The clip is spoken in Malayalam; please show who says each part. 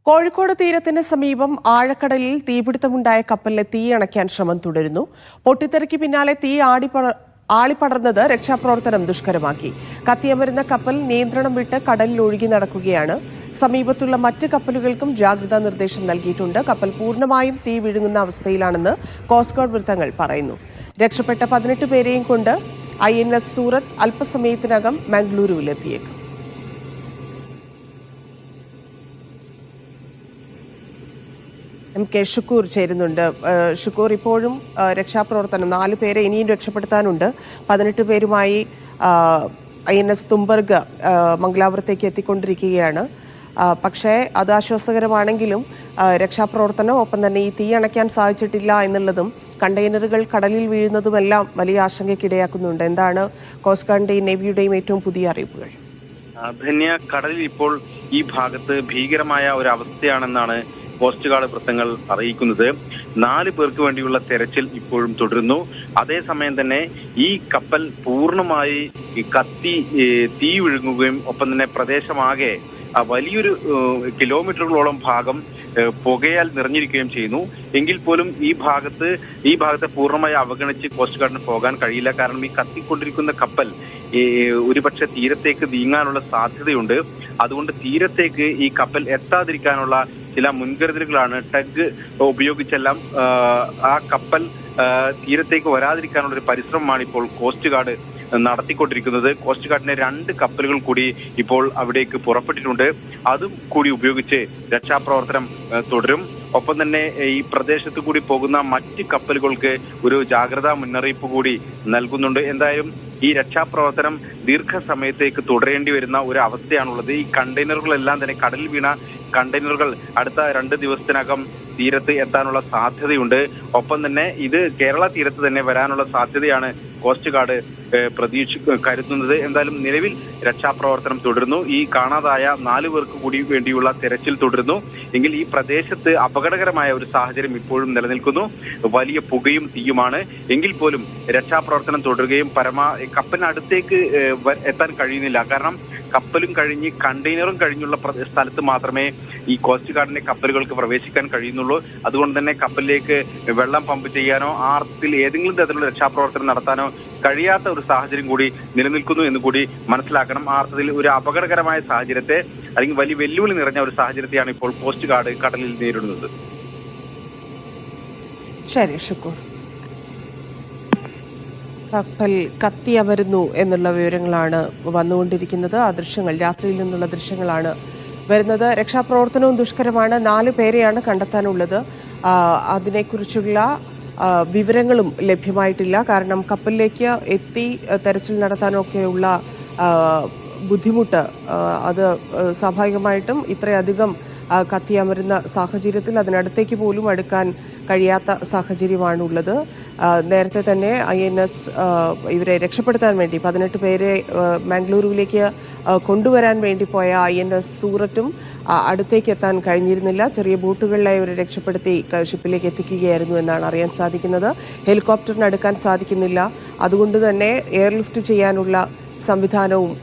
Speaker 1: കോഴിക്കോട് തീരത്തിന് സമീപം ആഴക്കടലിൽ തീപിടുത്തമുണ്ടായ കപ്പലിലെ തീയണയ്ക്കാൻ ശ്രമം തുടരുന്നു. പൊട്ടിത്തെറിക്ക് പിന്നാലെ തീ ആളിപ്പടർന്നത് രക്ഷാപ്രവർത്തനം ദുഷ്കരമാക്കി. കത്തിയമരുന്ന കപ്പൽ നിയന്ത്രണം വിട്ട് കടലിൽ ഒഴുകി നടക്കുകയാണ്. സമീപത്തുള്ള മറ്റ് കപ്പലുകൾക്കും ജാഗ്രതാ നിർദ്ദേശം നൽകിയിട്ടുണ്ട്. കപ്പൽ പൂർണ്ണമായും തീ വിഴുങ്ങുന്ന അവസ്ഥയിലാണെന്ന് കോസ്റ്റ് ഗാർഡ് വൃത്തങ്ങൾ പറയുന്നു. രക്ഷപ്പെട്ട 18 പേരെയും കൊണ്ട് INS സൂറത്ത് അല്പസമയത്തിനകം മംഗളൂരുവിലെത്തിയേക്കും. MK ഷുക്കൂർ ചേരുന്നുണ്ട്. ഷുക്കൂർ, ഇപ്പോഴും രക്ഷാപ്രവർത്തനം 4 പേരെ ഇനിയും രക്ഷപ്പെടുത്താനുണ്ട്. 18 പേരുമായി INS തുംബർഗ് മംഗലാപുരത്തേക്ക് എത്തിക്കൊണ്ടിരിക്കുകയാണ്. പക്ഷേ അത് ആശ്വാസകരമാണെങ്കിലും രക്ഷാപ്രവർത്തനം ഒപ്പം തന്നെ ഈ തീ അണയ്ക്കാൻ സാധിച്ചിട്ടില്ല എന്നുള്ളതും കണ്ടെയ്നറുകൾ കടലിൽ വീഴുന്നതുമെല്ലാം വലിയ ആശങ്കയ്ക്കിടയാക്കുന്നുണ്ട്. എന്താണ് കോസ്റ്റ് ഗാർഡിന്റെയും നേവിയുടെയും ഏറ്റവും പുതിയ അറിയിപ്പുകൾ?
Speaker 2: ധന്യ, കടലിൽ ഇപ്പോൾ ഈ ഭാഗത്ത് ഭീകരമായ ഒരു അവസ്ഥയാണെന്നാണ് കോസ്റ്റ് ഗാർഡ് വൃത്തങ്ങൾ അറിയിക്കുന്നത്. 4 പേർക്ക് വേണ്ടിയുള്ള തെരച്ചിൽ ഇപ്പോഴും തുടരുന്നു. അതേസമയം തന്നെ ഈ കപ്പൽ പൂർണ്ണമായി കത്തി തീ വിഴുങ്ങുകയും ഒപ്പം തന്നെ പ്രദേശമാകെ വലിയൊരു കിലോമീറ്ററുകളോളം ഭാഗം പുകയാൽ നിറഞ്ഞിരിക്കുകയും ചെയ്യുന്നു. എങ്കിൽ പോലും ഈ ഭാഗത്തെ പൂർണ്ണമായി അവഗണിച്ച് കോസ്റ്റ് ഗാർഡിന് പോകാൻ കഴിയില്ല. കാരണം ഈ കത്തിക്കൊണ്ടിരിക്കുന്ന കപ്പൽ ഒരുപക്ഷെ തീരത്തേക്ക് നീങ്ങാനുള്ള സാധ്യതയുണ്ട്. അതുകൊണ്ട് തീരത്തേക്ക് ഈ കപ്പൽ എത്താതിരിക്കാനുള്ള ചില മുൻകരുതലുകളാണ് ടഗ് ഉപയോഗിച്ചെല്ലാം ആ കപ്പൽ തീരത്തേക്ക് വരാതിരിക്കാനുള്ള ഒരു പരിശ്രമമാണ് ഇപ്പോൾ കോസ്റ്റ് ഗാർഡ് നടത്തിക്കൊണ്ടിരിക്കുന്നത്. കോസ്റ്റ് ഗാർഡിന്റെ 2 കപ്പലുകൾ കൂടി ഇപ്പോൾ അവിടേക്ക് പുറപ്പെട്ടിട്ടുണ്ട്. അതും കൂടി ഉപയോഗിച്ച് രക്ഷാപ്രവർത്തനം തുടരും. ഒപ്പം തന്നെ ഈ പ്രദേശത്ത് കൂടി പോകുന്ന മറ്റ് കപ്പലുകൾക്ക് ഒരു ജാഗ്രതാ മുന്നറിയിപ്പ് കൂടി നൽകുന്നുണ്ട്. എന്തായാലും ഈ രക്ഷാപ്രവർത്തനം ദീർഘസമയത്തേക്ക് തുടരേണ്ടി വരുന്ന ഒരു അവസ്ഥയാണുള്ളത്. ഈ കണ്ടെയ്നറുകളെല്ലാം തന്നെ കടലിൽ വീണ കണ്ടെയ്നറുകൾ അടുത്ത 2 ദിവസത്തിനകം തീരത്ത് എത്താനുള്ള സാധ്യതയുണ്ട്. ഒപ്പം തന്നെ ഇത് കേരള തീരത്ത് തന്നെ വരാനുള്ള സാധ്യതയാണ് കോസ്റ്റ് ഗാർഡ് കരുതുന്നത്. എന്തായാലും നിലവിൽ രക്ഷാപ്രവർത്തനം തുടരുന്നു. ഈ കാണാതായ 4 പേർക്ക് കൂടി വേണ്ടിയുള്ള തെരച്ചിൽ തുടരുന്നു. എങ്കിൽ ഈ പ്രദേശത്ത് അപകടകരമായ ഒരു സാഹചര്യം ഇപ്പോഴും നിലനിൽക്കുന്നു. വലിയ പുകയും തീയുമാണ്. എങ്കിൽ പോലും രക്ഷാപ്രവർത്തനം തുടരുകയും കപ്പലിനടുത്തേക്ക് എത്താൻ കഴിയുന്നില്ല. കാരണം കപ്പലും കഴിഞ്ഞ് കണ്ടെയ്നറും കഴിഞ്ഞുള്ള സ്ഥലത്ത് മാത്രമേ ഈ കോസ്റ്റ് ഗാർഡിന്റെ കപ്പലുകൾക്ക് പ്രവേശിക്കാൻ കഴിയുന്നുള്ളൂ. അതുകൊണ്ട് തന്നെ കപ്പലിലേക്ക് വെള്ളം പമ്പ് ചെയ്യാനോ ആ അർത്ഥത്തിൽ ഏതെങ്കിലും തരത്തിലുള്ള രക്ഷാപ്രവർത്തനം നടത്താനോ കഴിയാത്ത ഒരു സാഹചര്യം കൂടി നിലനിൽക്കുന്നു എന്ന് കൂടി മനസ്സിലാക്കണം. ആ അർത്ഥത്തിൽ ഒരു അപകടകരമായ സാഹചര്യത്തെ അല്ലെങ്കിൽ വലിയ വെല്ലുവിളി നിറഞ്ഞ ഒരു സാഹചര്യത്തെയാണ് ഇപ്പോൾ കോസ്റ്റ് ഗാർഡ് കടലിൽ നേരിടുന്നത്.
Speaker 1: ശരി, ഷുക്കൂർ. കപ്പൽ കത്തിയമരുന്നു എന്നുള്ള വിവരങ്ങളാണ് വന്നുകൊണ്ടിരിക്കുന്നത്. ആ ദൃശ്യങ്ങൾ, രാത്രിയിൽ നിന്നുള്ള ദൃശ്യങ്ങളാണ് വരുന്നത്. രക്ഷാപ്രവർത്തനവും ദുഷ്കരമാണ്. 4 പേരെയാണ് കണ്ടെത്താനുള്ളത്. അതിനെക്കുറിച്ചുള്ള വിവരങ്ങളും ലഭ്യമായിട്ടില്ല. കാരണം കപ്പലിലേക്ക് എത്തി തെരച്ചിൽ നടത്താനൊക്കെയുള്ള ബുദ്ധിമുട്ട് അത് സ്വാഭാവികമായിട്ടും ഇത്രയധികം കത്തിയമരുന്ന സാഹചര്യത്തിൽ അതിനടുത്തേക്ക് പോലും അടുക്കാൻ കഴിയാത്ത സാഹചര്യമാണുള്ളത്. നേരത്തെ തന്നെ INS ഇവരെ രക്ഷപ്പെടുത്താൻ വേണ്ടി 18 പേരെ മംഗളൂരുവിലേക്ക് കൊണ്ടുവരാൻ വേണ്ടി പോയ INS സൂറത്തും അടുത്തേക്ക് എത്താൻ കഴിഞ്ഞിരുന്നില്ല. ചെറിയ ബോട്ടുകളിലെ ഇവരെ രക്ഷപ്പെടുത്തി ഷിപ്പിലേക്ക് എത്തിക്കുകയായിരുന്നു എന്നാണ് അറിയാൻ സാധിക്കുന്നത്. ഹെലികോപ്റ്ററിന് അടുക്കാൻ സാധിക്കുന്നില്ല. അതുകൊണ്ട് തന്നെ എയർലിഫ്റ്റ് ചെയ്യാനുള്ള സംവിധാനവും